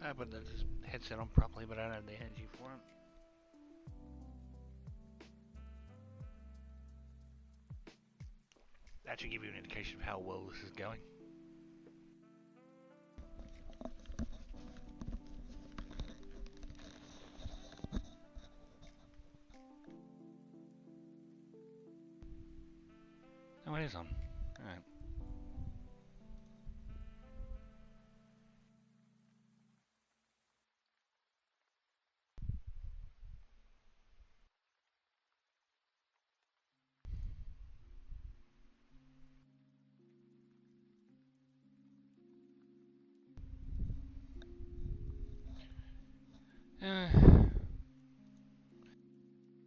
I put the headset on properly, but I don't have the energy for it. That should give you an indication of how well this is going. Oh, it is on. Alright.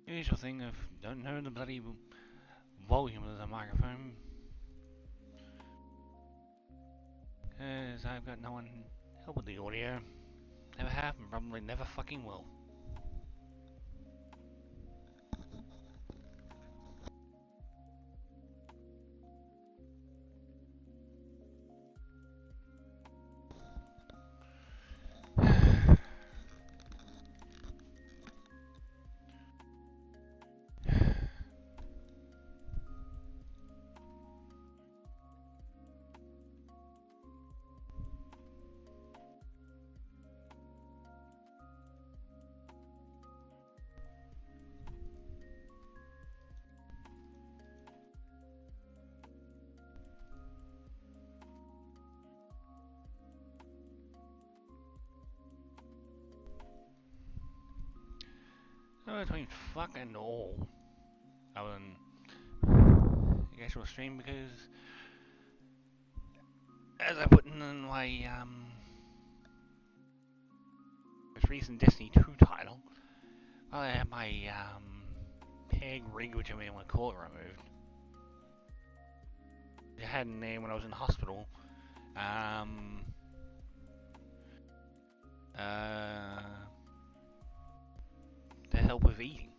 Usual thing of don't know the bloody volume of the microphone. Because I've got no one help with the audio. Never have and probably never fucking will. So between fucking all, other than the actual stream, because as I put in my most recent Destiny 2 title, I had my peg rig, which I may want to call it, removed. I had in there when I was in the hospital. To help with eating.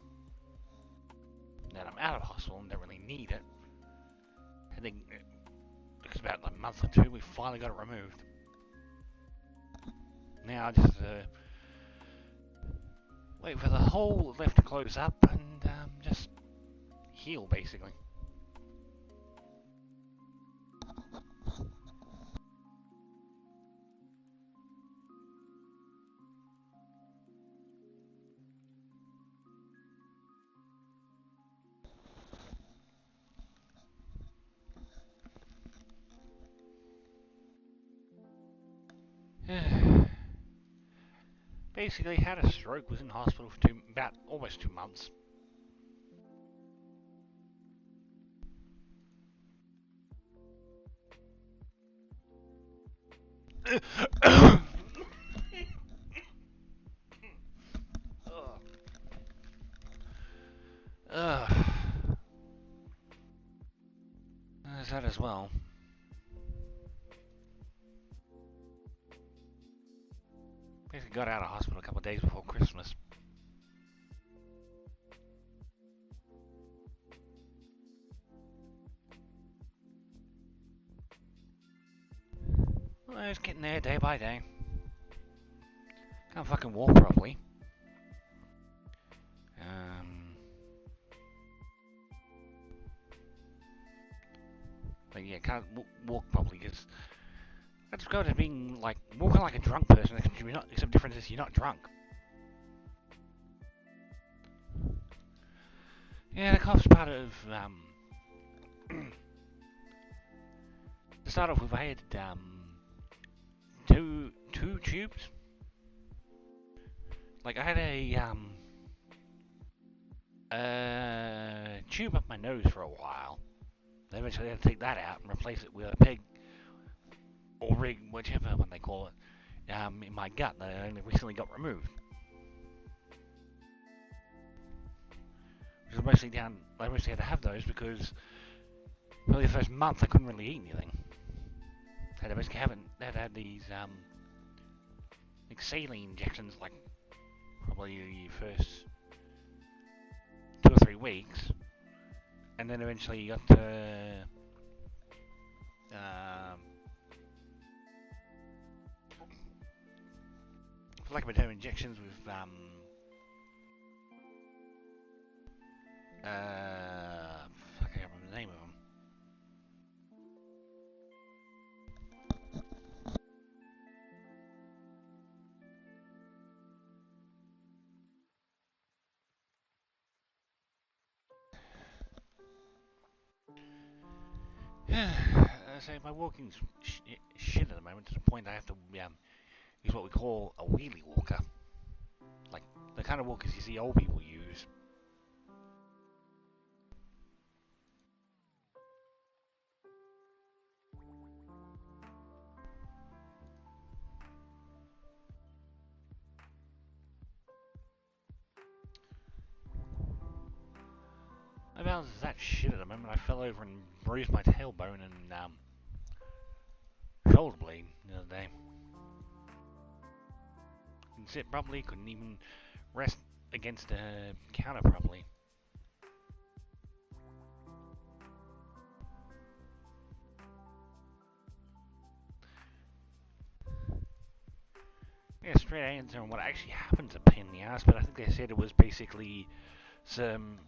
Now I'm out of hospital and don't really need it. I think it's about a month or two we finally got it removed. Now I just wait for the hole left to close up and just heal basically. Basically had a stroke, was in hospital for about almost 2 months. There's that as well. Basically got out of hospital a couple of days before Christmas. Well, I was getting there day by day. Can't fucking walk properly. But yeah, can't walk properly because I just go to being like walking like a drunk person, except difference is you're not drunk. Yeah, the cough's part of to start off with, I had two tubes. Like I had a tube up my nose for a while. Then eventually I had to take that out and replace it with a peg or rig, whichever one they call it, in my gut that I only recently got removed. Which was mostly down. I mostly had to have those because for the first month I couldn't really eat anything. I had to basically had these like saline injections, like probably the first 2 or 3 weeks, and then eventually you got to for lack of a term, injections with fuck, I can't remember the name of them. So my walking's shit at the moment, to the point I have to use what we call a wheelie walker, like the kind of walkers you see old people use. My balance is that shit at the moment. I fell over and bruised my tailbone and shoulder blade the other day. Couldn't sit properly, couldn't even rest against a counter properly. Yeah, straight answer on what actually happened to pain in the ass, but I think they said it was basically some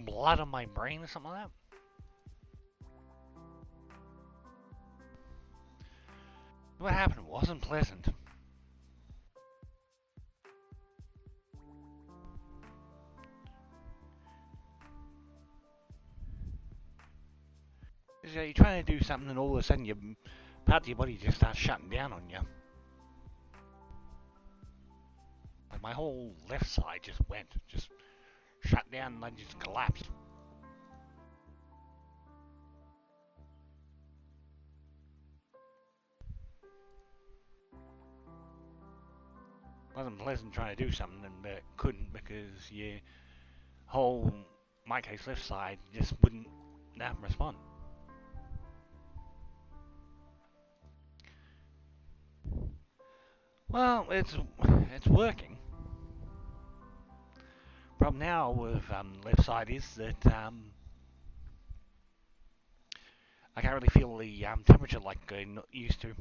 blood on my brain or something like that. What happened wasn't pleasant. You're trying to do something and all of a sudden part of your body just starts shutting down on you. Like my whole left side just shut down and I just collapsed. Wasn't pleasant trying to do something, but couldn't because your whole, in my case, left side just wouldn't respond. Well, it's working. Problem now with left side is that I can't really feel the temperature like I used to.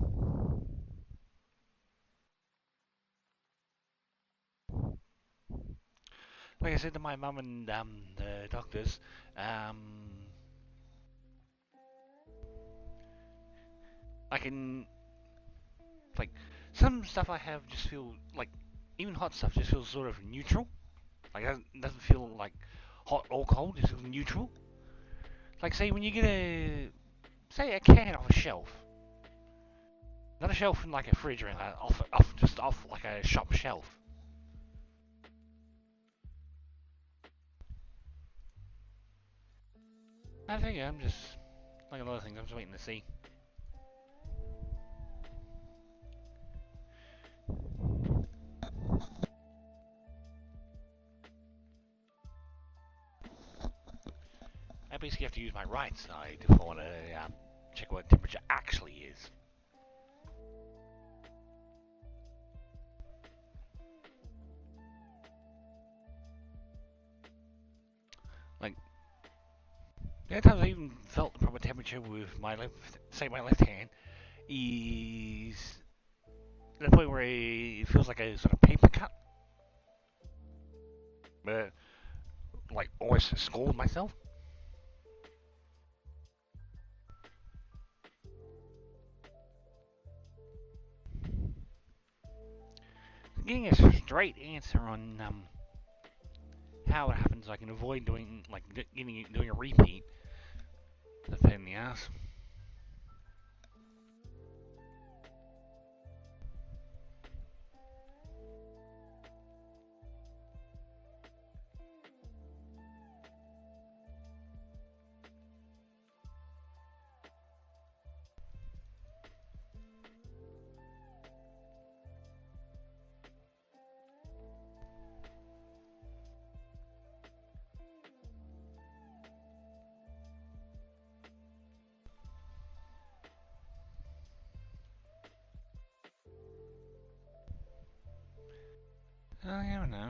Like I said to my mum and the doctors, I can, like, some stuff I have just feel like, even hot stuff just feels sort of neutral. Like it doesn't feel like hot or cold, it feels neutral. Like say when you get a can off a shelf. Not a shelf in like a fridge or anything, off like a shop shelf. I think I'm just like a lot of things. I'm just waiting to see. I basically have to use my right side if I want to check what temperature actually is. Like, the only times I even felt the proper temperature with my left hand is the point where it feels like a sort of paper cut. But, like, always scold myself. Getting a straight answer on how it happens, so I can avoid doing a repeat. That's a pain in the ass. I don't know.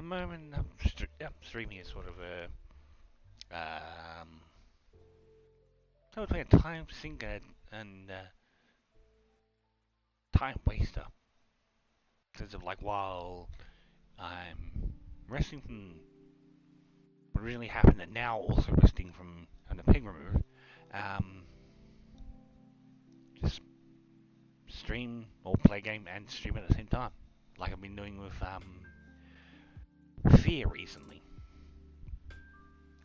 moment, streaming is sort of sort of a time sink and time waster. Because of like while I'm resting from what originally happened, and now also resting from the pig removal, just stream or play game and stream at the same time, like I've been doing with Fear recently,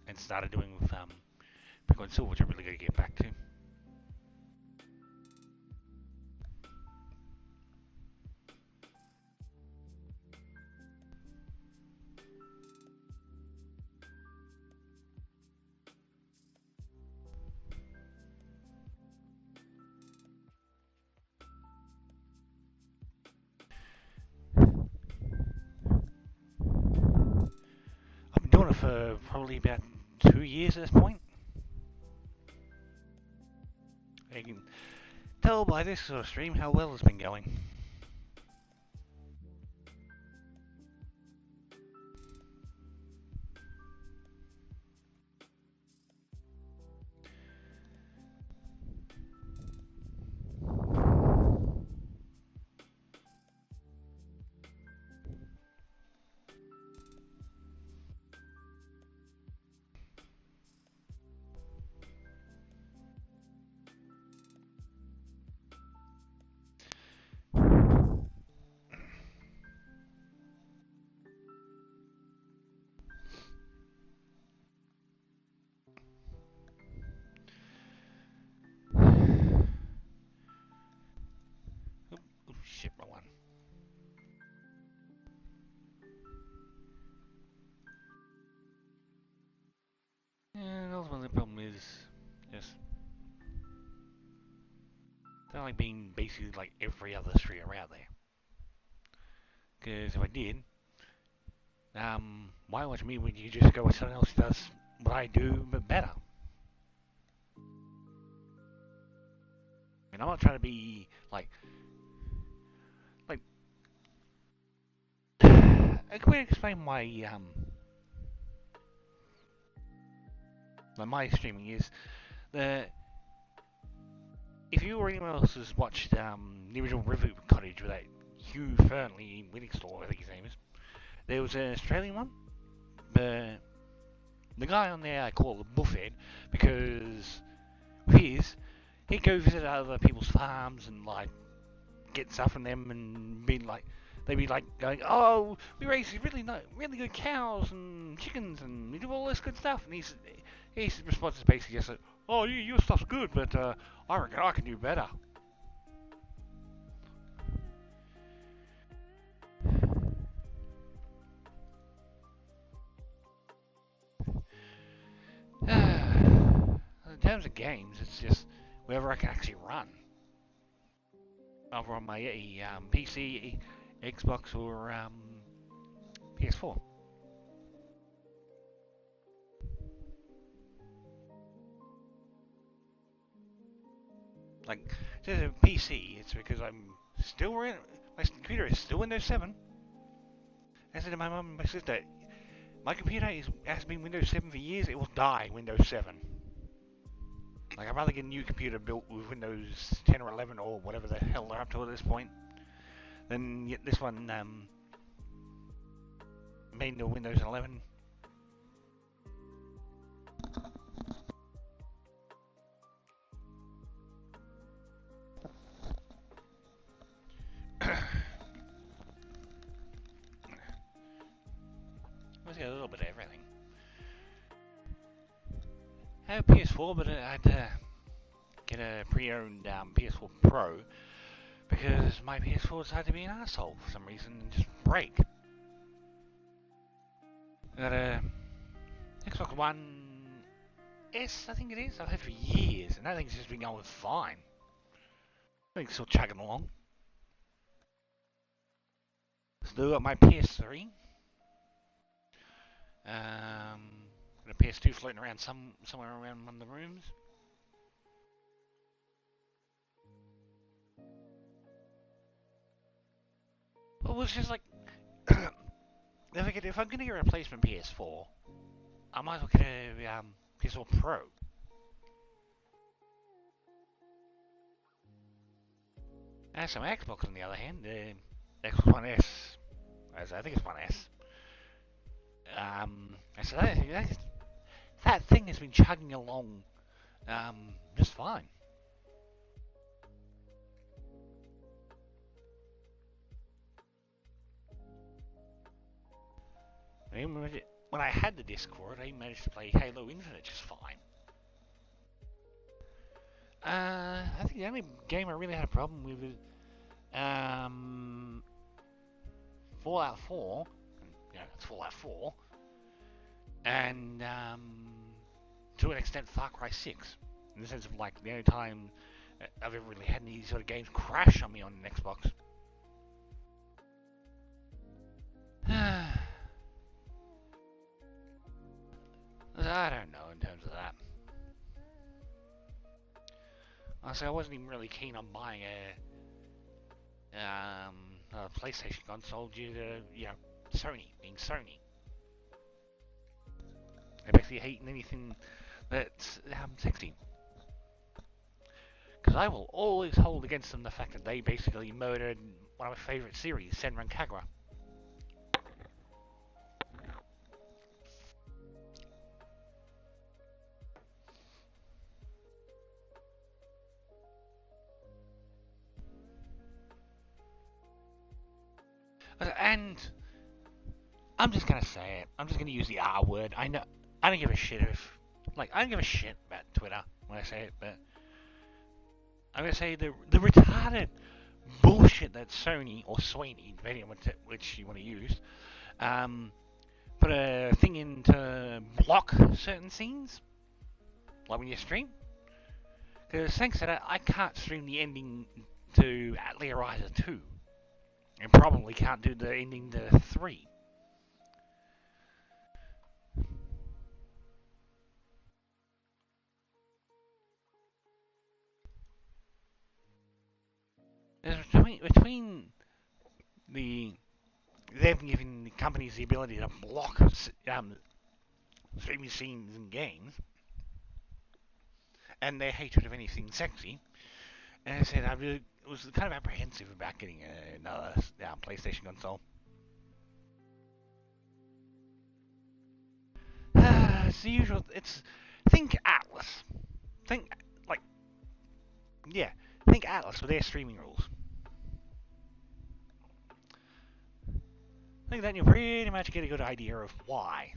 and started doing with Bitcoin Silver, which I'm really going to get back to. I've been doing it for probably about 2 years at this point. You can tell by this sort of stream how well it's been going. Oh shit, wrong one. And ultimately the problem is just they're like being basically like every other streamer out there. Because if I did, why watch me when you just go with someone else who does what I do but better? And I'm not trying to be like I can explain my streaming is that if you or anyone else has watched the original River Cottage with that Hugh Fernley Winningstore, I think his name is, there was an Australian one, but the guy on there I call the Buffhead because he'd go visit other people's farms and like get stuff from them and be like they'd be like going, oh, we raise these really good cows and chickens and we do all this good stuff, and his response is basically just like, oh, your stuff's good, but I reckon I can do better. In terms of games, it's just wherever I can actually run. Either on my PC, Xbox, or PS4. Like, to the PC, it's because my computer is still Windows 7. I said to my mum and my sister, my computer has been Windows 7 for years, it will die Windows 7. Like, I'd rather get a new computer built with Windows 10 or 11 or whatever the hell they're up to at this point than get this one made into Windows 11. Let's get a little bit of everything. I have a PS4, but I had to get a pre-owned PS4 Pro because my PS4 decided to be an asshole for some reason and just break. I got a Xbox One S, I think it is. I've had it for years, and that thing's just been going fine. I think it's still chugging along. Still got my PS3. Got a PS2 floating around somewhere around one of the rooms. Well, it was just like if I'm going to get a replacement PS4, I might as well get a PS4 Pro. As for my Xbox, on the other hand, the Xbox One S, as I think it's One S. So that thing has been chugging along just fine. I mean, when I had the Discord, I managed to play Halo Infinite just fine. I think the only game I really had a problem with is Fallout 4. Yeah, it's Fallout 4. And to an extent, Far Cry 6. In the sense of like the only time I've ever really had any sort of games crash on me on an Xbox. I don't know in terms of that. Honestly, I wasn't even really keen on buying a PlayStation console due to, Sony being Sony. I basically hate anything that's 60. Because I will always hold against them the fact that they basically murdered one of my favourite series, Senran Kagura. And I'm just gonna say it. I'm just gonna use the R word. I know. I don't give a shit I don't give a shit about Twitter when I say it, but I'm gonna say the retarded bullshit that Sony or Swaney, depending on which you want to use, put a thing in to block certain scenes, like when you stream. Because thanks to that, I can't stream the ending to Atelier Ryza 2. And probably can't do the ending to 3. Between them giving the companies the ability to block streaming scenes in games, and their hatred of anything sexy, and I said I really was kind of apprehensive about getting another PlayStation console. It's the usual. Think Atlas. Think think Atlas with their streaming rules. I think then you pretty much get a good idea of why.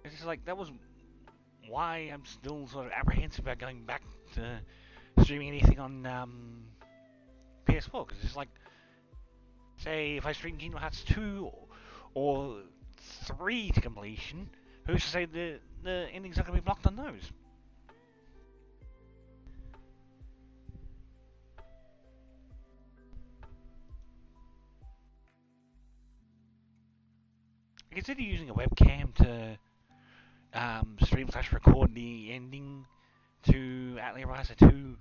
It's just like that was why I'm still sort of apprehensive about going back to streaming anything on PS4, because it's like, say, if I stream Kingdom Hearts 2 or 3 to completion, who's to say the endings are going to be blocked on those? I consider using a webcam to stream/record the ending to Atelier Ryza 2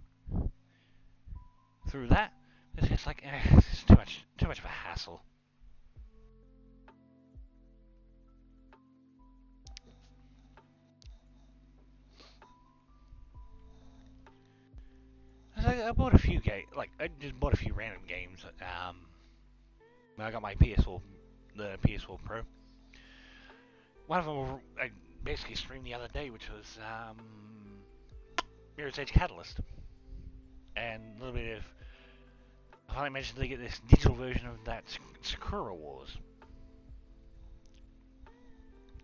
through that. It's just like, it's too much of a hassle. I bought a few games, I just bought a few random games. When I got my PS4, the PS4 Pro. One of them I basically streamed the other day, which was Mirror's Edge Catalyst, and a little bit of. I finally managed to get this digital version of that Sakura Wars.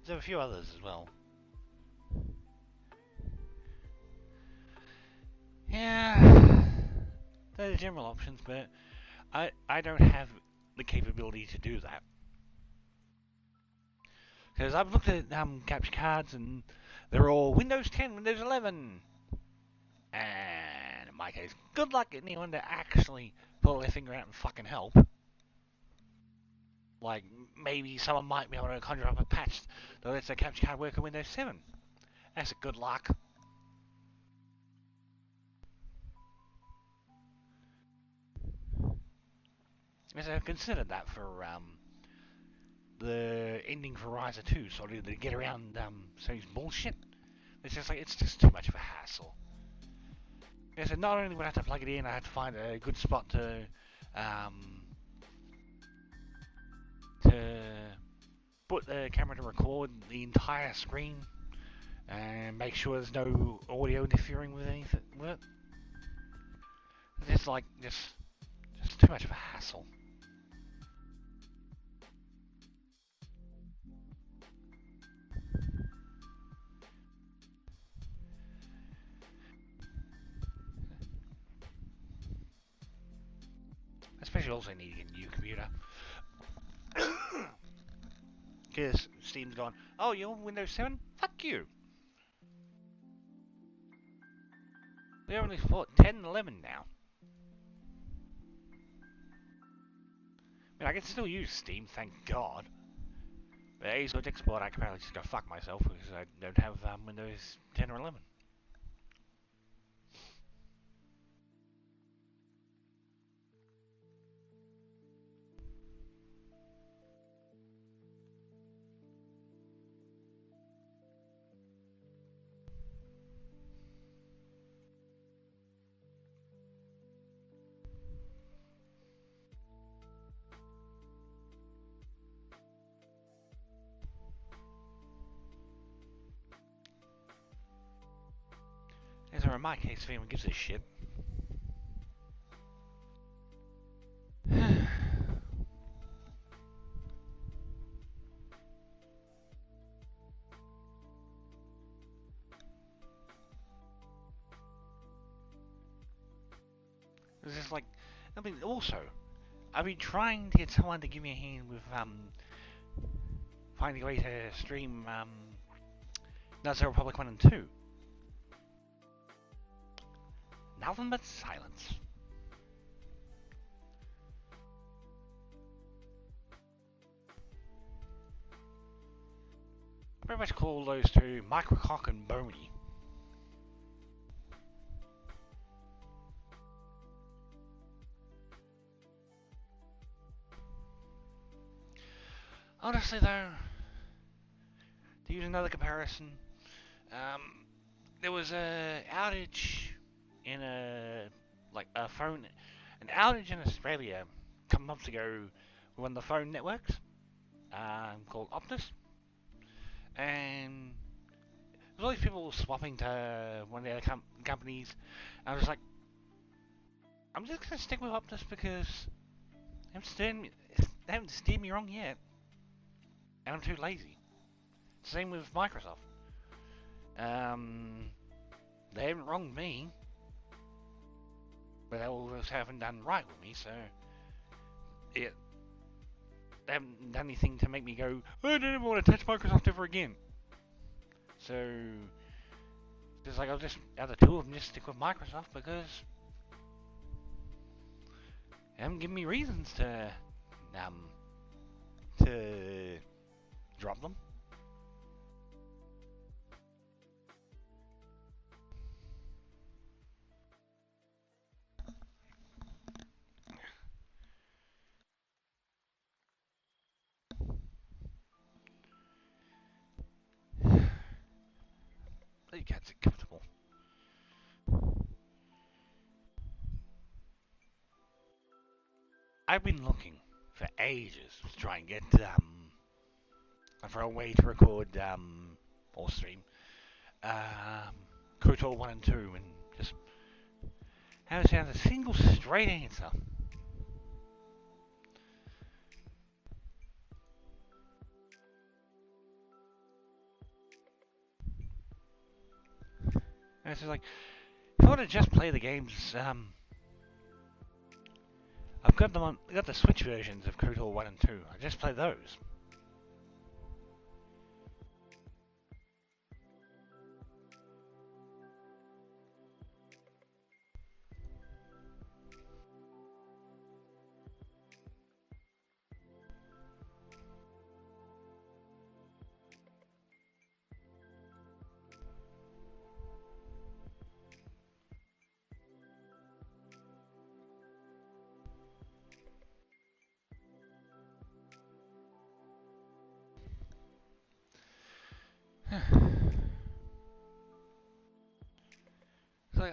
There's a few others as well. Yeah, they're the general options, but I don't have the capability to do that. Because I've looked at capture cards and they're all Windows 10, Windows 11. And in my case, good luck getting anyone to actually pull their finger out and fucking help. Like, maybe someone might be able to conjure up a patch that lets their capture card work on Windows 7. That's a good luck. Yes, I've considered that for the ending for Ryza 2, sort of to get around Sony's bullshit. It's just too much of a hassle. Yeah, so not only would I have to plug it in, I had to find a good spot um, to put the camera to record the entire screen and make sure there's no audio interfering with anything with it. It's like just too much of a hassle. Especially also needing a new computer. Because Steam's gone, oh, you're on Windows 7? Fuck you. They're only for 10 and 11 now. I mean, I can still use Steam, thank God. But Azure Export, I can probably just go fuck myself because I don't have Windows 10 or 11. As in my case, if anyone gives a shit. It's just like, I mean, also, I've been trying to get someone to give me a hand with finding a way to stream Knights of the Republic 1 and 2. Nothing but silence. I pretty much call those two Microcock and Boney. Honestly though, to use another comparison, there was a outage in a phone, an outage in Australia a couple months ago with one of the phone networks called Optus, and there's all these people swapping to one of the other companies. And I was like, I'm just gonna stick with Optus because they haven't steered me wrong yet, and I'm too lazy. Same with Microsoft. They haven't wronged me, but they also haven't done right with me, so they haven't done anything to make me go, I don't ever want to touch Microsoft ever again. So, just like I'll just, out of the two of them, just stick with Microsoft because they haven't given me reasons to drop them. You can't sit comfortable. I've been looking for ages to try and get for a way to record or stream KOTOR 1 and 2 and just haven't found a single straight answer. And it's just like, if I want to just play the games, I've got them on, I got the Switch versions of KOTOR 1 and 2. I just play those.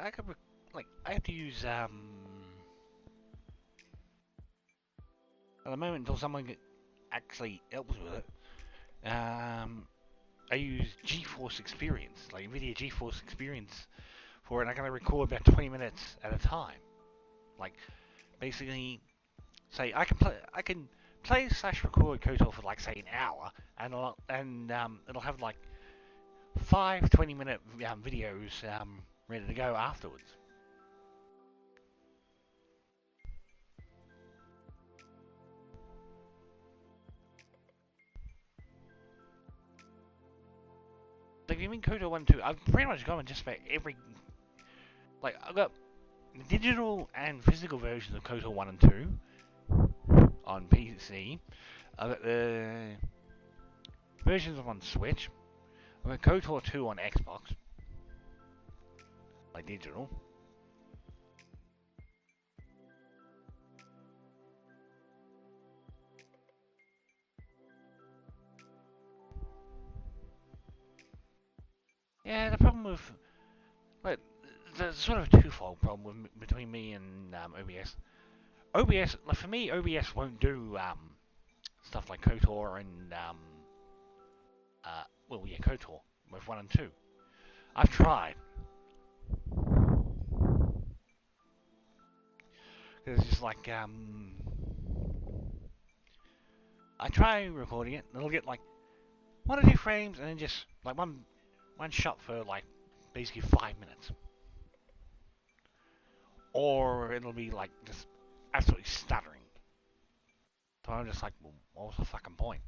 I could I have to use at the moment until someone actually helps with it. I use GeForce Experience, like NVIDIA GeForce Experience for it. I can record about 20 minutes at a time. Like basically, say I can play slash record KOTOR for like say an hour, and it'll have like 5 20-minute videos ready to go afterwards. Like if you mean KOTOR 1 and 2, I've pretty much gone just about every I've got digital and physical versions of KOTOR 1 and 2 on PC. I've got the versions on Switch. I've got KOTOR 2 on Xbox, like digital. Yeah, the problem with there's sort of a twofold problem between me and OBS. OBS, like for me, OBS won't do stuff like KOTOR and KOTOR with 1 and 2. I've tried. It's just like I try recording it, and it'll get like 1 or 2 frames, and then just like one shot for like basically 5 minutes, or it'll be like just absolutely stuttering. So I'm just like, well, what was the fucking point?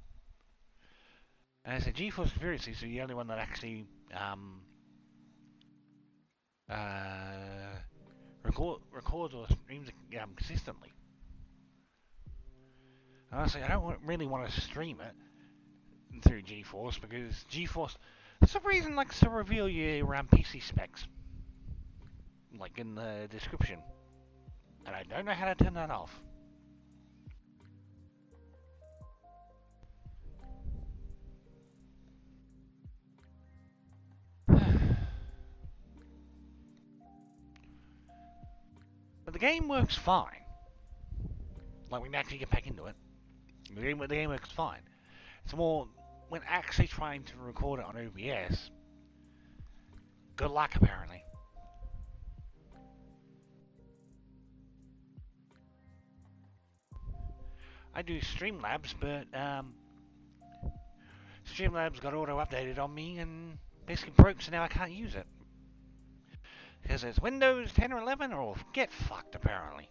And I said, GeForce Experience is the only one that actually records or streams consistently. And honestly, I don't really want to stream it through GeForce because GeForce, for some reason, likes to reveal your PC specs, like in the description, and I don't know how to turn that off. But the game works fine. Like, we can actually get back into it. The game works fine. It's more, when actually trying to record it on OBS, good luck, apparently. I do Streamlabs, but Streamlabs got auto-updated on me and basically broke, so now I can't use it. Because it's Windows 10 or 11, or get fucked, apparently.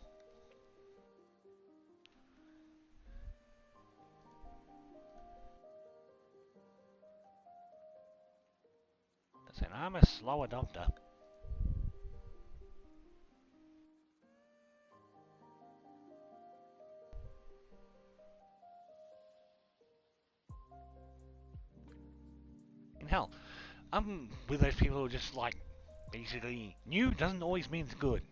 Listen, I'm a slow adopter. And hell, I'm with those people who are just like, basically, new doesn't always mean it's good.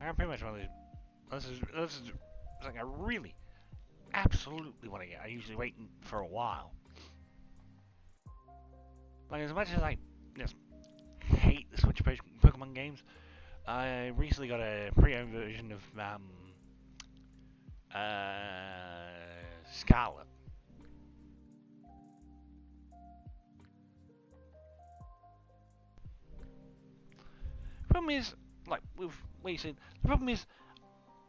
I'm pretty much one of those. This is something I really, absolutely want to get. I usually wait for a while. Like, as much as I just hate the Switch Pokemon games, I recently got a pre-owned version of Scarlet. The problem is, like with what you said, the problem is,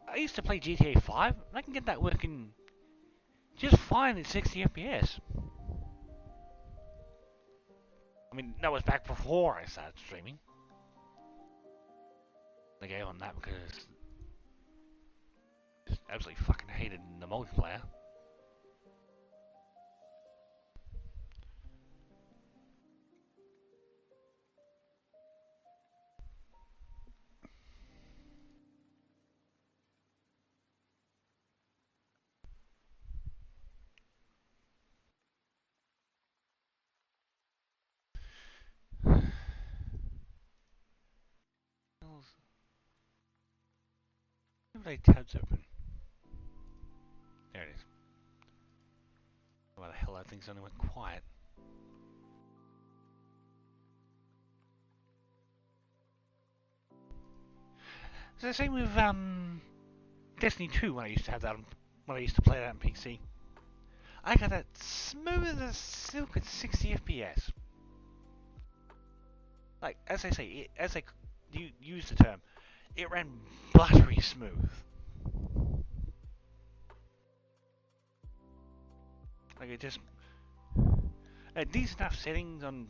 I used to play GTA 5, and I can get that working just fine at 60 FPS. I mean, that was back before I started streaming the game on that because I just absolutely fucking hated the multiplayer. Why tabs open? There it is. Why the hell that thing suddenly went quiet? So the same with Destiny 2 when I used to have that when I used to play that on PC. I got that smooth as silk at 60 FPS. Like as I say, as I use the term, it ran buttery smooth. Like it just at decent enough settings on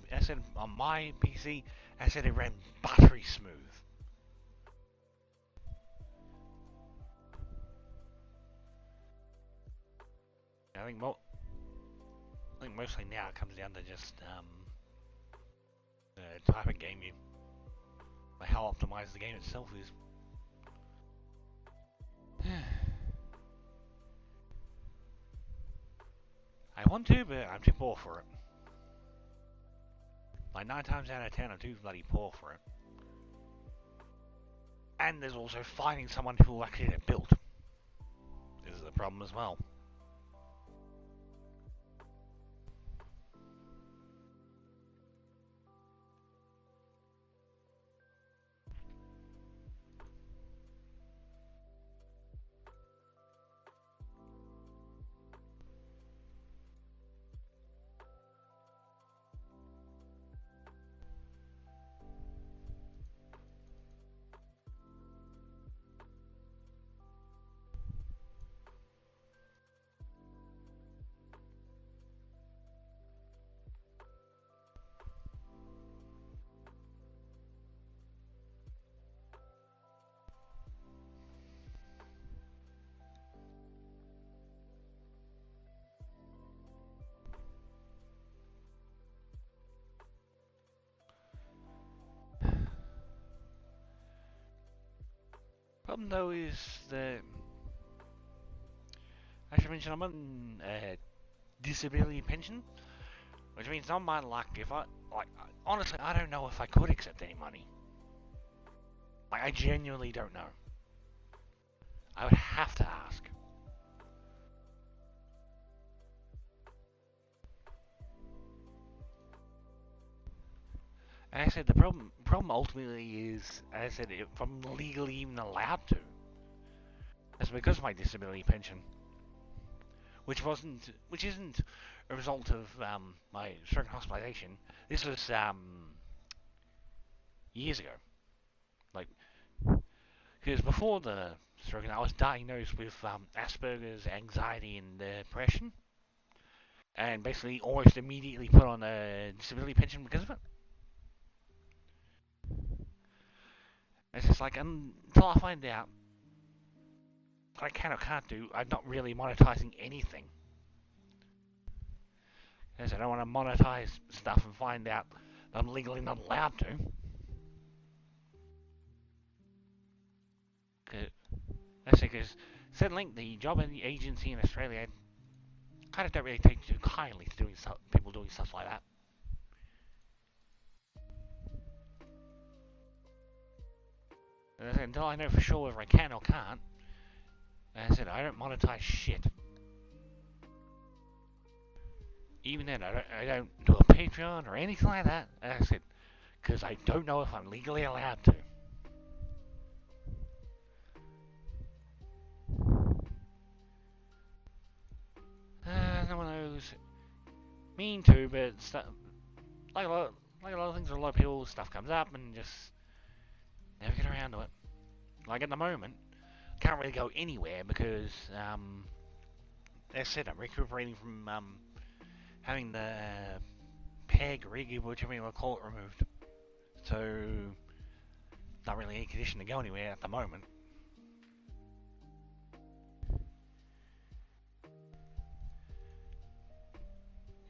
my PC. I said it ran buttery smooth. I think mostly now it comes down to just the type of game like how optimized the game itself is. I want to, but I'm too poor for it. Like 9 times out of 10, I'm too bloody poor for it. And there's also finding someone who will actually get it built. This is a problem as well. Problem though is that, as I mentioned, I'm on disability pension, which means on my luck, if honestly, I don't know if I could accept any money. Like, I genuinely don't know. I would have to ask. And I said the problem ultimately is, as I said, if I'm legally even allowed to. That's because of my disability pension, which isn't a result of my stroke hospitalization. This was years ago, like because before the stroke, I was diagnosed with Asperger's, anxiety, and depression, and basically almost immediately put on a disability pension because of it. It's just like until I find out what I can or can't do, I'm not really monetizing anything. As I don't want to monetize stuff and find out that I'm legally not allowed to. That's because Centrelink, the job agency in Australia, kind of don't really take too kindly to people doing stuff like that. And until I know for sure whether I can or can't, as I said, I don't monetize shit. Even then, I don't do a Patreon or anything like that, as I said, because I don't know if I'm legally allowed to. No one knows. Mean to, but like a lot of things, a lot of people, stuff comes up and just never get around to it. Like at the moment, can't really go anywhere because, as I said, I'm recuperating from having the peg, rig, whichever you want to call it, removed. So, not really in condition to go anywhere at the moment.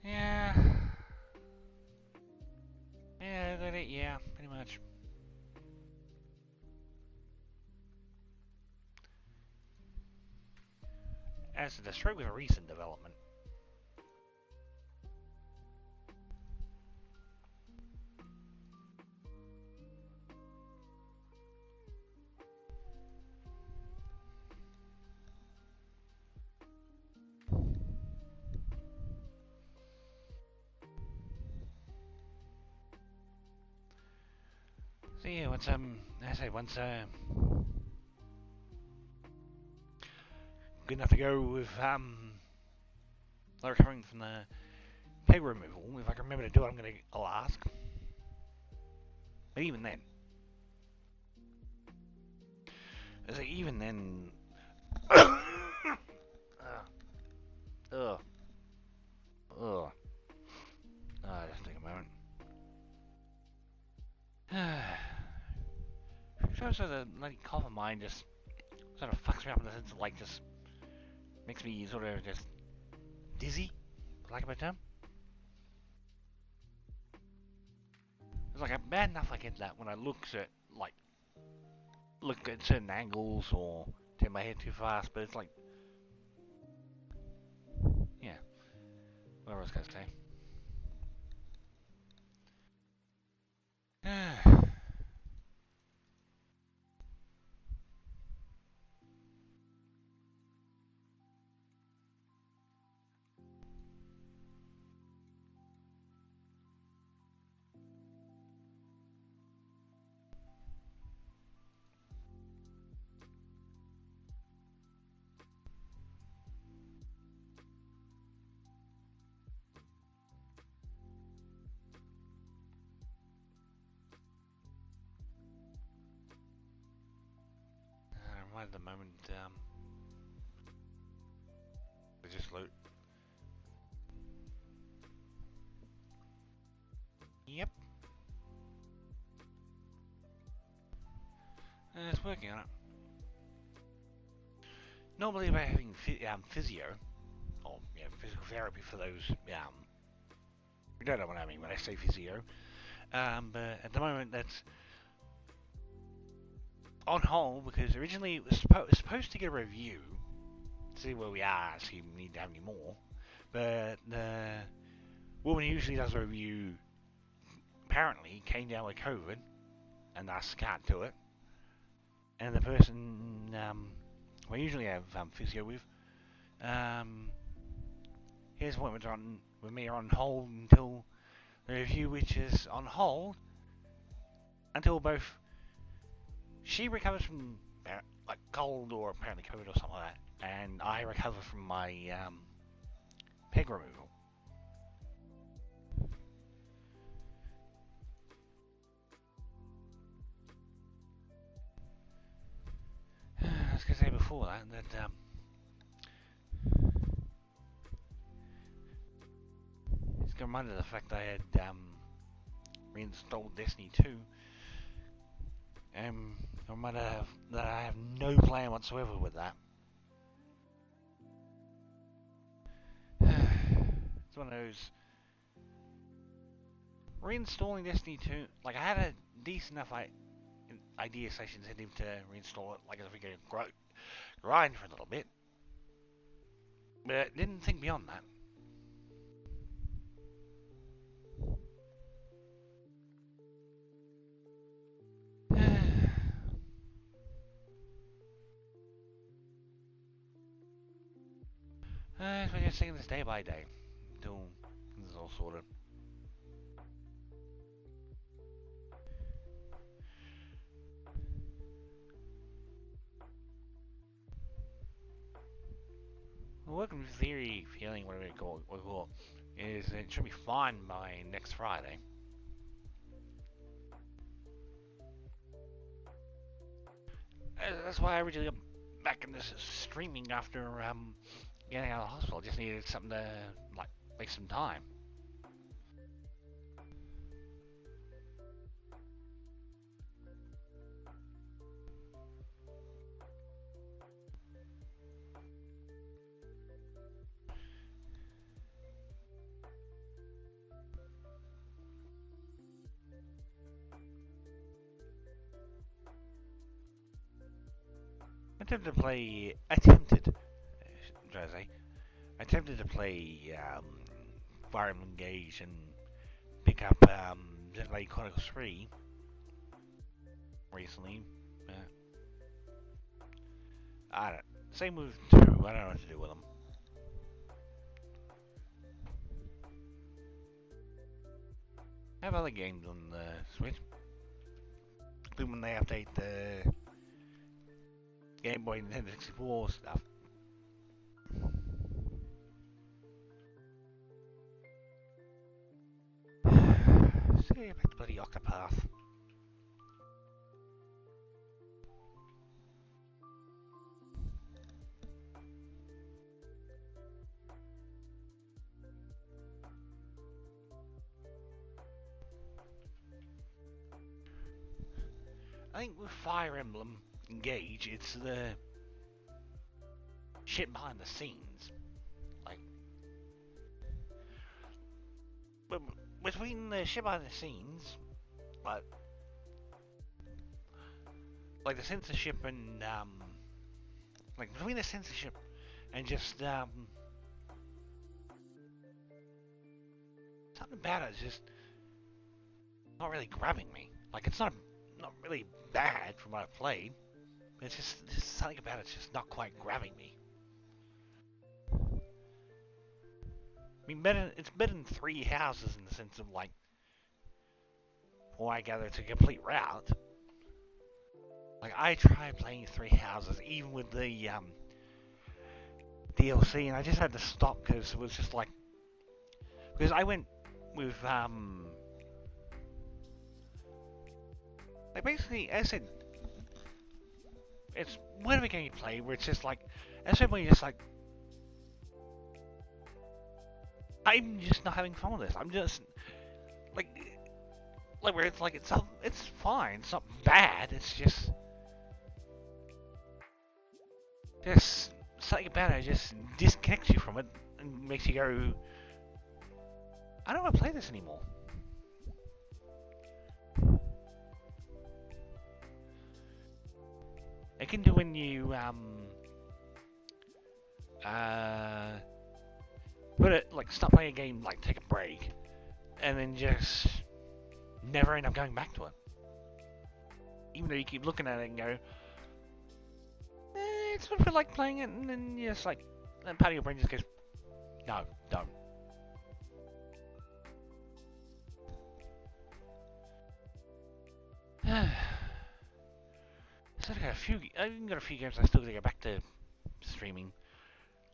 Yeah. Yeah, that it, yeah, pretty much. As the stroke was a recent development. yeah, once I say once good enough to go with recovering from the peg removal. If I can remember to do it, I'll ask. But even then, I say even then, ugh, ugh, ugh. Just take a moment. So the bloody cough of mine just sort of fucks me up in the sense of like just makes me sort of just dizzy, for lack of a term. It's like bad enough I get that when I look at certain angles or turn my head too fast, but it's like, yeah, whatever I was gonna say. Right at the moment, I just loot. Yep. It's working on it. Normally by having physio, or physical therapy for those, you don't know what I mean when I say physio, but at the moment that's on hold because originally it was supposed to get a review, to see where we are, see if we need to have any more, but the woman who usually does a review apparently came down with COVID and thus can't do it, and the person we usually have physio with, his appointments with me are on hold until the review, which is on hold until both she recovers from like cold or apparently COVID or something like that, and I recover from my peg removal. I was going to say before that it's going to remind me of the fact that I had reinstalled Destiny 2. Remind that I have no plan whatsoever with that. It's one of those reinstalling Destiny 2. Like I had a decent enough idea sessions in him to reinstall it, like if we could grind for a little bit, but didn't think beyond that. So we're just taking this day by day until this is all sorted. The working theory feeling, whatever we call it, is it should be fine by next Friday. That's why I originally got back into streaming after getting out of the hospital. Just needed something to like make some time. Attempted to play Fire Emblem Engage and pick up Xenoblade Chronicles 3 recently. I don't. Same with 2. I don't know what to do with them. I have other games on the Switch. particularly when they update the Game Boy and Nintendo 64 stuff. So yeah, back to bloody Octopath. I think with Fire Emblem Engage, it's the shit behind the scenes. Like, between the shit behind the scenes, like the censorship and like between the censorship and just something about it is just not really grabbing me. Like it's not really bad from what I've played, but it's just something about it's just not quite grabbing me. I mean, it's better than Three Houses in the sense of like, I gather it's a complete route. Like I tried playing Three Houses even with the DLC, and I just had to stop because it was just like, because I went with like basically, as I said, it's whatever game you play where it's just like, as I said, when you're just like, I'm just not having fun with this. I'm just like where it's like it's fine. It's not bad. It's just something about it just disconnects you from it and makes you go, I don't want to play this anymore. It can do when you put it like stop playing a game, like take a break, and then just never end up going back to it. Even though you keep looking at it and go, it's not feel like playing it, and then you're just like, and part of your brain just goes, no, don't. So I've got a few games I still gotta go back to streaming.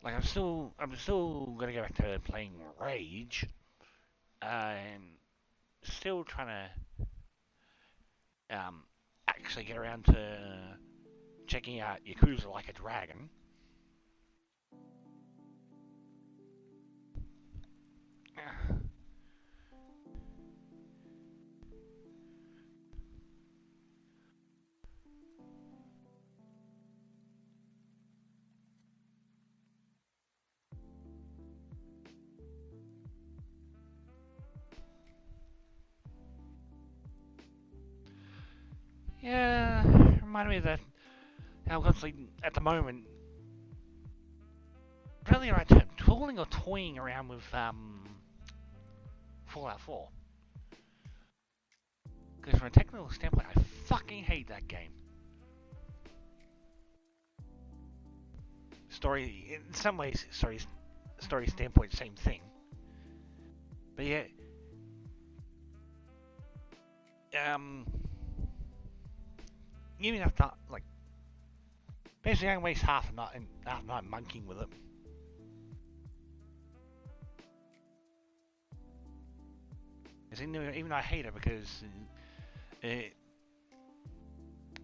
Like I'm still gonna go back to playing Rage, and still trying to actually get around to checking out Yakuza Like a Dragon. Yeah, reminded me that how constantly at the moment, really the right term, tooling or toying around with Fallout 4. Because from a technical standpoint, I fucking hate that game. Story, in some ways, story standpoint, same thing. But yeah, even after like, basically I can waste half a night monkeying with it. Even though I hate it because it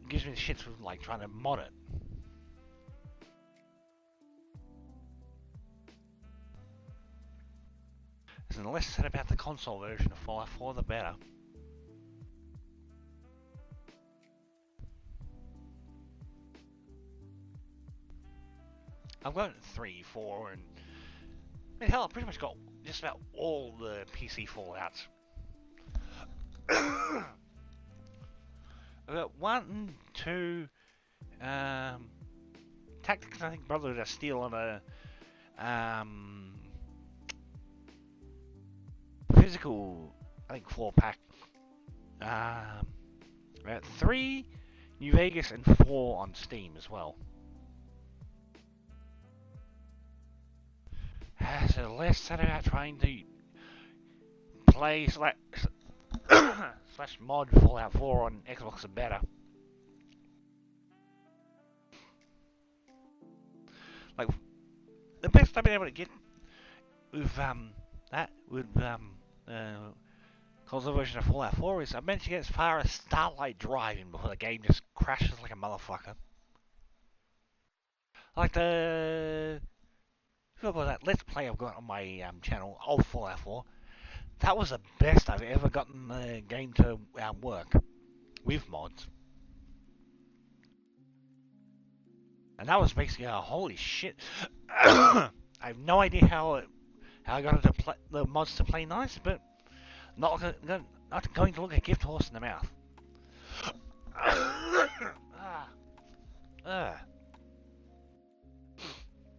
gives me the shits with like trying to mod it. So the less said about the console version of Fallout 4, the better. I've got 3, 4, and I mean, hell, I've pretty much got just about all the PC Fallouts. I've got 1, 2, Tactics, I think Brotherhood are still on a physical, I think 4-pack. About 3 New Vegas and 4 on Steam as well. So less said about trying to play slash mod Fallout 4 on Xbox are better. Like the best I've been able to get with console version of Fallout 4 is I managed to get as far as Starlight Driving before the game just crashes like a motherfucker. Like the that Let's Play I've got on my channel of Fallout 4. That was the best I've ever gotten the game to work with mods. And that was basically holy shit. I have no idea how I got it to the mods to play nice, but not going to look a gift horse in the mouth.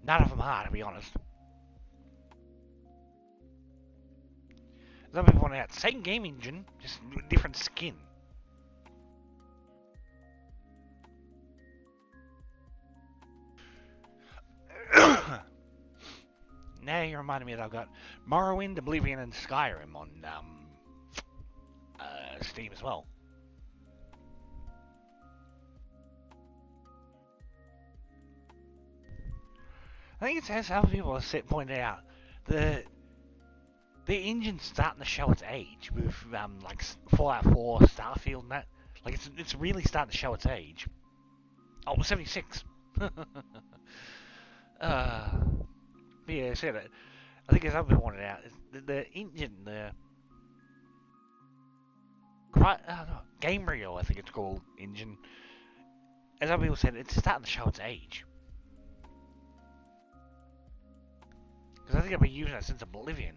None of them are, to be honest. Some people point out, same game engine, just different skin. Now you reminded me that I've got Morrowind, Oblivion, and Skyrim on Steam as well. I think it's as other people have pointed out, the engine's starting to show its age with like Fallout 4, Starfield, and that. Like it's really starting to show its age. Oh, 76. Yeah, I said it. I think as other people pointed out, the engine, Gamebryo, I think it's called, engine. As other people said, it's starting to show its age. Because I think I've been using it since Oblivion.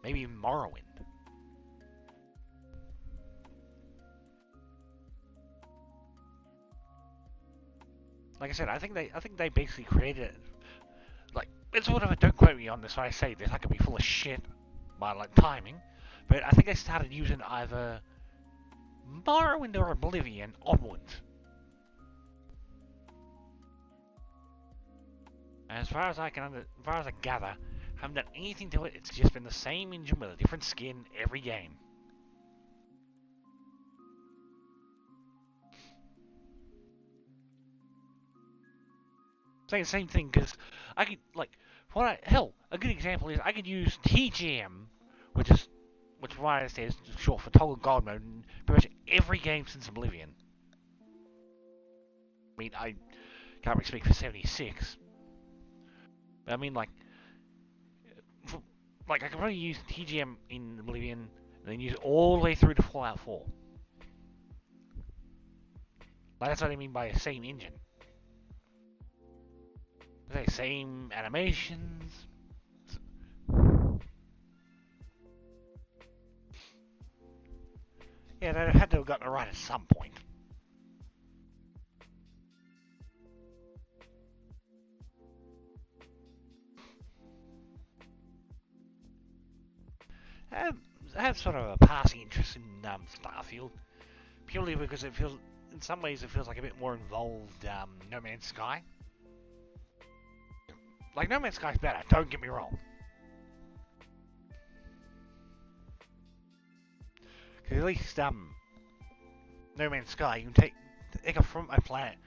Maybe even Morrowind. Like I said, I think they basically created it. Like, it's whatever, don't quote me on this when I say this, I could be full of shit by like timing. But I think they started using either Morrowind or Oblivion onwards. And as far as I gather, I haven't done anything to it. It's just been the same engine with a different skin every game. Saying the same thing because I could a good example is I could use TGM, which why I say is short for Toggle God Mode, in pretty much every game since Oblivion. I mean, I can't really speak for 76. But I mean, like I could probably use TGM in Oblivion and then use it all the way through to Fallout 4. Like, that's what I mean by the same engine. The same animations. Yeah, they had to have gotten it right at some point. I have sort of a passing interest in Starfield, purely because it feels, in some ways, it feels like a bit more involved No Man's Sky. Like, No Man's Sky's better, don't get me wrong. Because at least, No Man's Sky, you can take off from a planet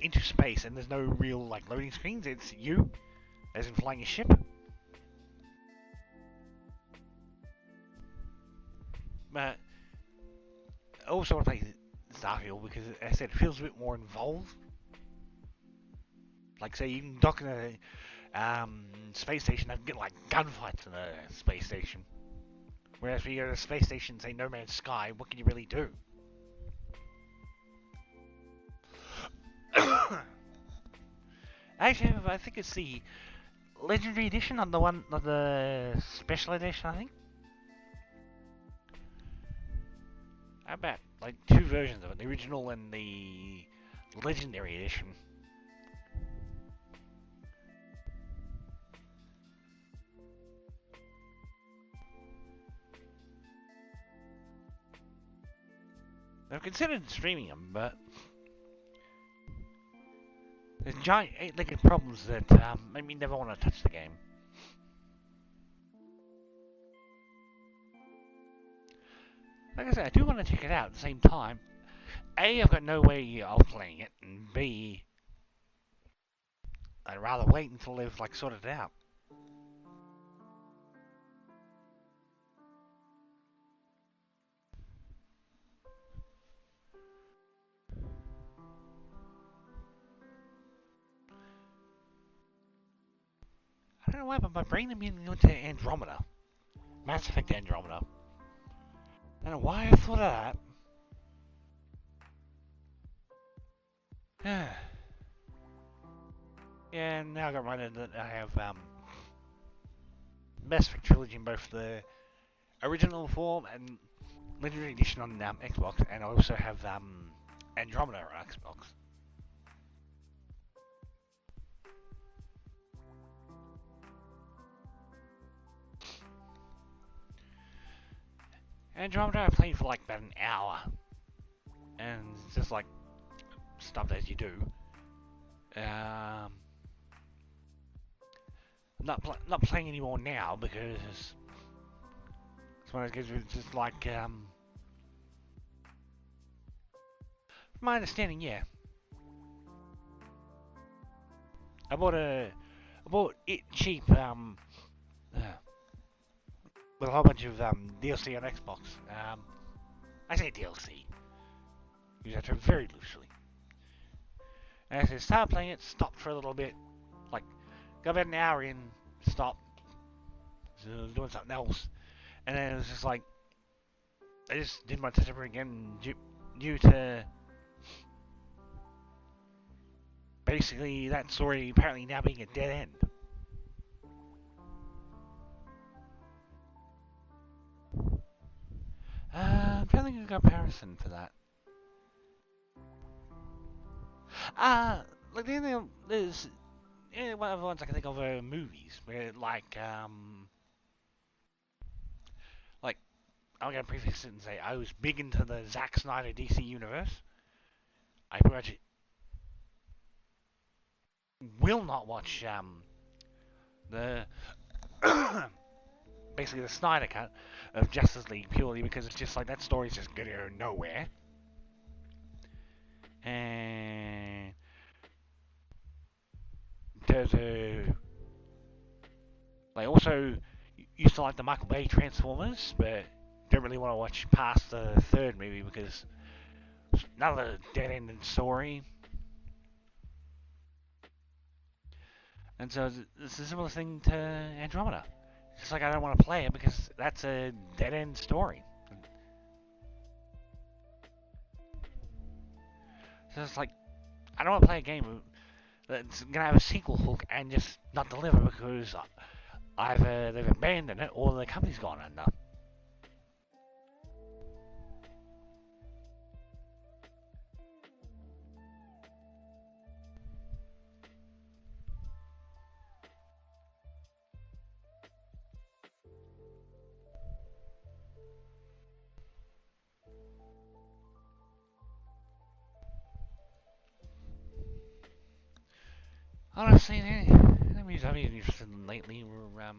into space, and there's no real, like, loading screens. It's you, as in flying a ship. But I also want to play Starfield because, as I said, it feels a bit more involved. Like, say, you can dock in a space station and get, like, gunfights in a space station. Whereas if you go to a space station, say, No Man's Sky, what can you really do? Actually, I think it's the Legendary Edition, not the Special Edition, I think. How about, like, two versions of it, the original and the Legendary Edition. I've considered streaming them, but there's giant eight-legged problems that make me never want to touch the game. like I said, I do want to check it out at the same time. A, I've got no way of playing it, and B, I'd rather wait until they've like sorted it out. I don't know why, but my brain immediately went to Andromeda. Mass Effect Andromeda. I don't know why I thought of that. Yeah, and now I got reminded that I have Mass Effect Trilogy in both the original form and Legendary Edition on Xbox, and I also have Andromeda on Xbox. Andromeda I played for like about an hour, and it's just like stuff as you do. Not playing anymore now because it's one of those games where it's just like from my understanding, yeah. I bought it cheap with a whole bunch of DLC on Xbox. I say DLC. Use that term very loosely. And as I started playing it, stopped for a little bit, like got about an hour in, stopped, so I was doing something else, and then it was just like I just didn't want to touch it again due to basically that story apparently now being a dead end. I'm trying to think of a comparison for that. Like the only there's one of the ones I can think of are movies, where like I'm gonna preface it and say I was big into the Zack Snyder DC universe. I pretty much will not watch the basically the Snyder cut of Justice League purely because it's just like that story's just gonna go nowhere. And to like also used to like the Michael Bay Transformers, but don't really want to watch past the third movie because it's another dead-ended story. And so it's a similar thing to Andromeda. It's like I don't want to play it because that's a dead-end story. So it's like I don't want to play a game that's gonna have a sequel hook and just not deliver because either they've abandoned it or the company's gone under. Honestly, the movies I've been interested in lately were I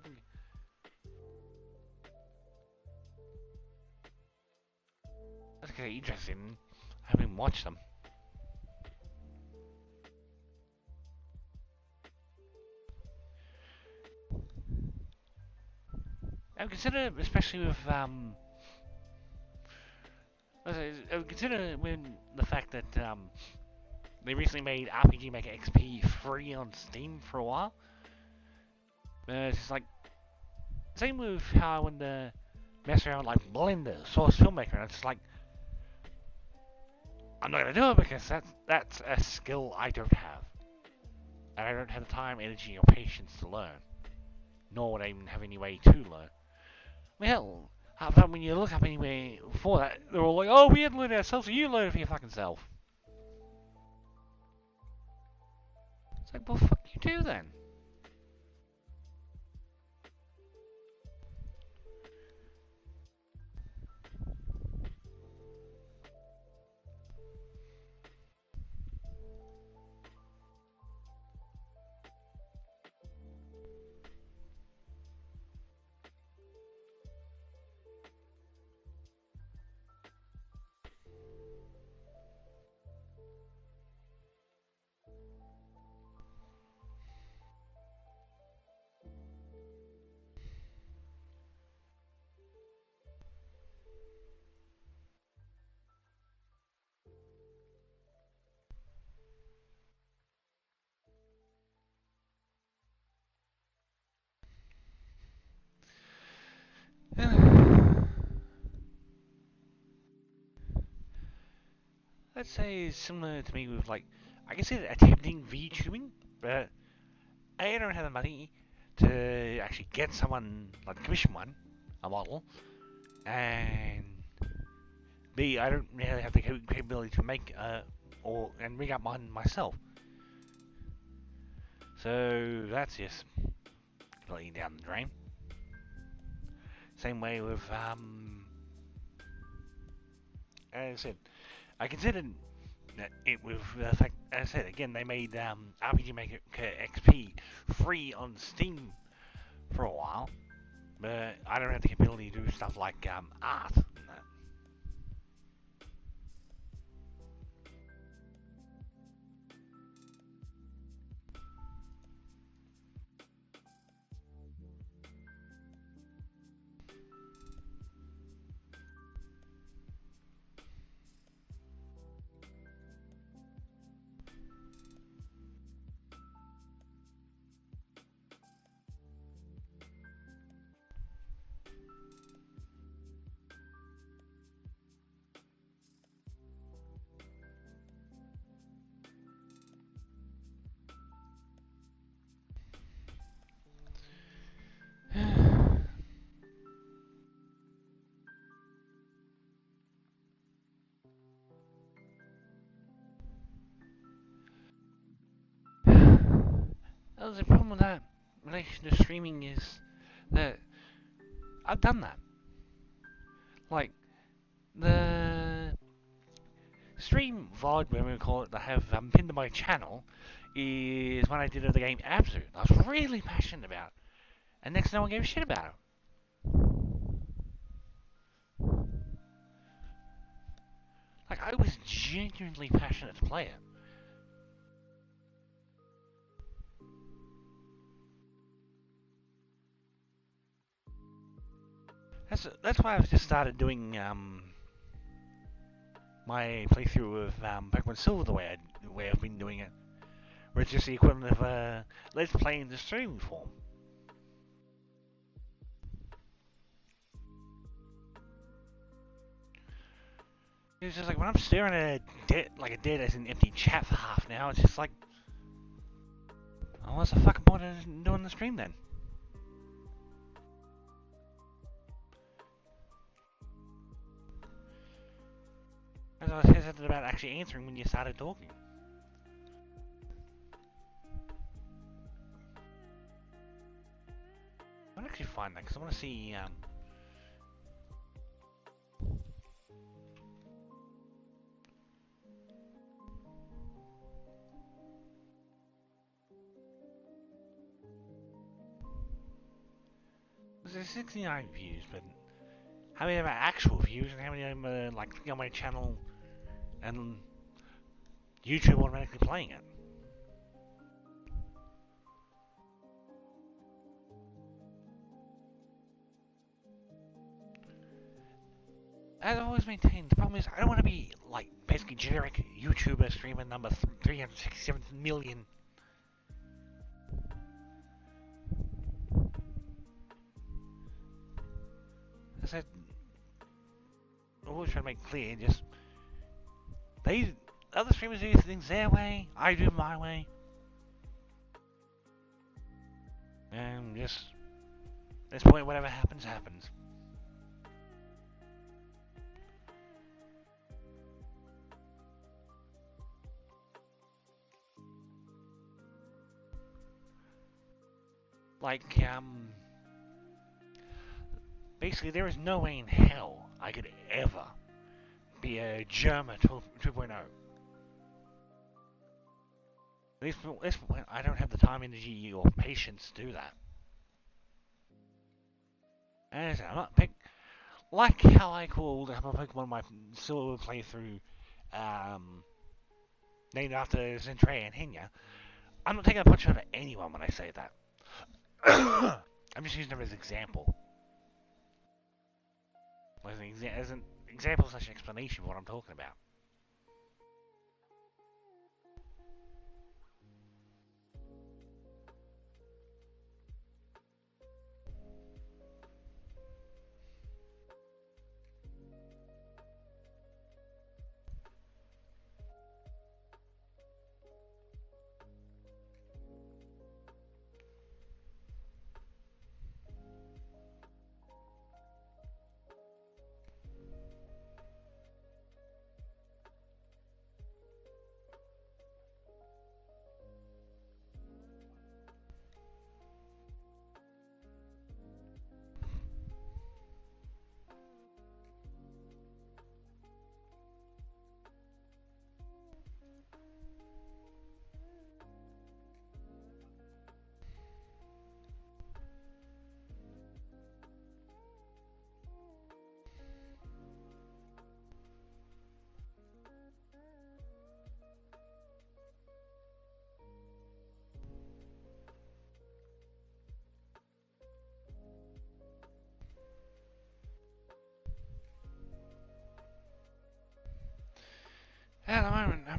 think I was kind of interested in. I haven't even watched them. I would consider, especially with I would consider when the fact that they recently made RPG Maker XP free on Steam for a while. It's just like same with how I wanted to mess around with like Blender, Source Filmmaker, and it's just like I'm not gonna do it because that's a skill I don't have, and I don't have the time, energy, or patience to learn, nor would I even have any way to learn. I mean, hell, how about when you look up anywhere for that, they're all like, "Oh, we had to learn it ourselves, so you learn it for your fucking self." It's like, well, fuck you too then. let's say is similar to me with like, I consider attempting VTubing, but A, I don't have the money to actually get someone, like commission one, a model, and B, I don't really have the capability to make and rig up mine myself. So that's just completely down the drain. Same way with as I said, I considered that it with the fact, as I said again, they made RPG Maker XP free on Steam for a while, but I don't have the capability to do stuff like art. The problem with that relation to streaming is that I've done that. Like, the stream VOD, whatever we call it, that I have pinned to my channel is when I did the game Abzu. I was really passionate about, and next no one gave a shit about it. Like, I was genuinely passionate to play it. That's why I've just started doing my playthrough of Pokemon Silver the way I've been doing it, where it's just the equivalent of let's play in the streaming form. It's just like when I'm staring at a dead as an empty chat for half an hour, it's just like, oh, what's the fucking point of doing the stream then? As I was hesitant about actually answering when you started talking. I want to actually find that because I want to see. There's 69 views, but how many of them are actual views and how many of them are like on my channel and YouTube automatically playing it? As I always maintained, the problem is I don't want to be like basically generic YouTuber streamer number 367 million. As I always try to make clear, just other streamers do things their way, I do my way, and just at this point, whatever happens, happens. Like, basically, there is no way in hell I could ever be a Germa 2.0. At this point, I don't have the time, energy, or patience to do that. And I'm not like how I called my Pokemon my Silver playthrough, named after Zentreya and Henya. I'm not taking a punch out of anyone when I say that. I'm just using them as an example. As an example slash explanation of what I'm talking about.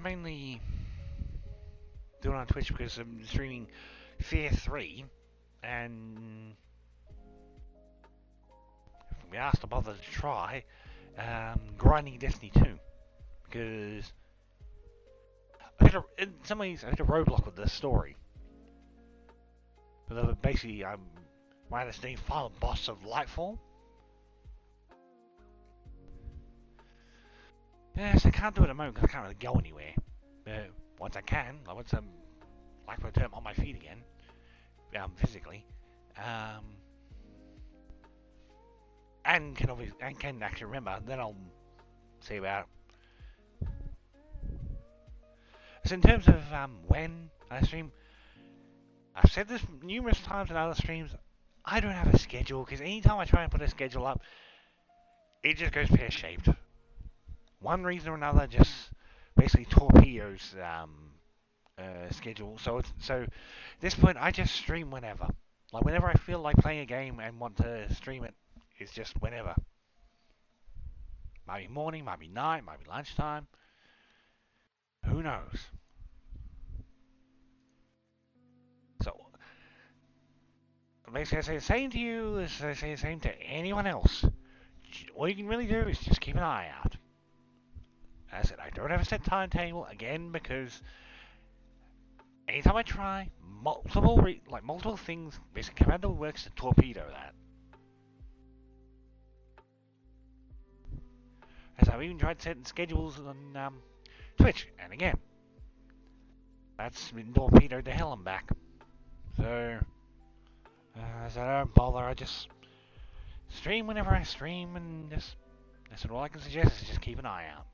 mainly do it on Twitch because I'm streaming Fear 3, and we asked to bother to try grinding Destiny 2, because in some ways I hit a roadblock with the story. But basically, I'm my understanding final boss of Lightfall. Yes, I can't do it at the moment because I can't really go anywhere. But once I can, once I'm like return on my feet again, physically, and can actually remember, then I'll see about it. So in terms of when I stream, I've said this numerous times in other streams. I don't have a schedule because anytime I try and put a schedule up, it just goes pear-shaped. One reason or another just basically torpedoes schedule. So at this point, I just stream whenever. Like whenever I feel like playing a game and want to stream it, it's just whenever. Might be morning, might be night, might be lunchtime. Who knows? So basically, I say the same to you as I say the same to anyone else. All you can really do is just keep an eye out. As I said, I don't have a set timetable again because anytime I try, multiple things basically come out of the works to torpedo that. As I've even tried setting schedules on Twitch, and again, that's been torpedoed to hell and back. So, as I don't bother, I just stream whenever I stream, and that's all I can suggest is just keep an eye out.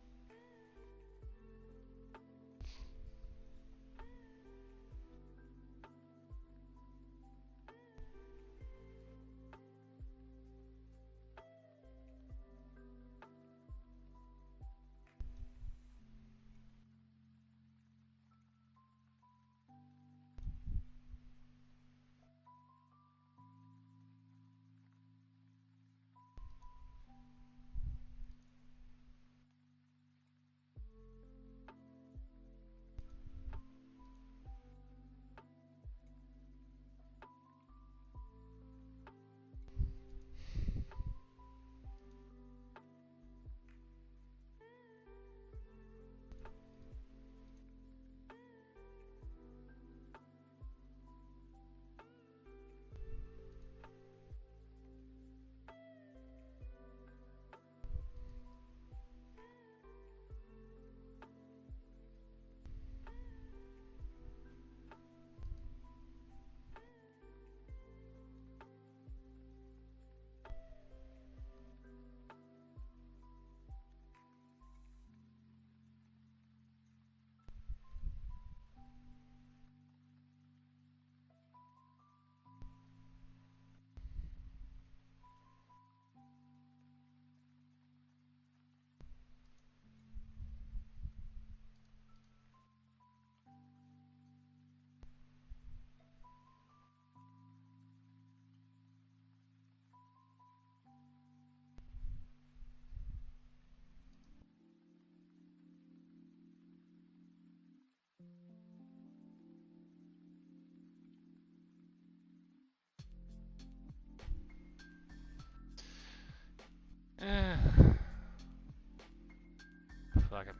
Fuck it.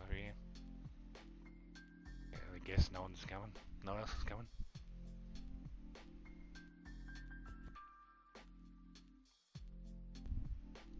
Over here. Yeah, I guess no one's coming. No one else is coming.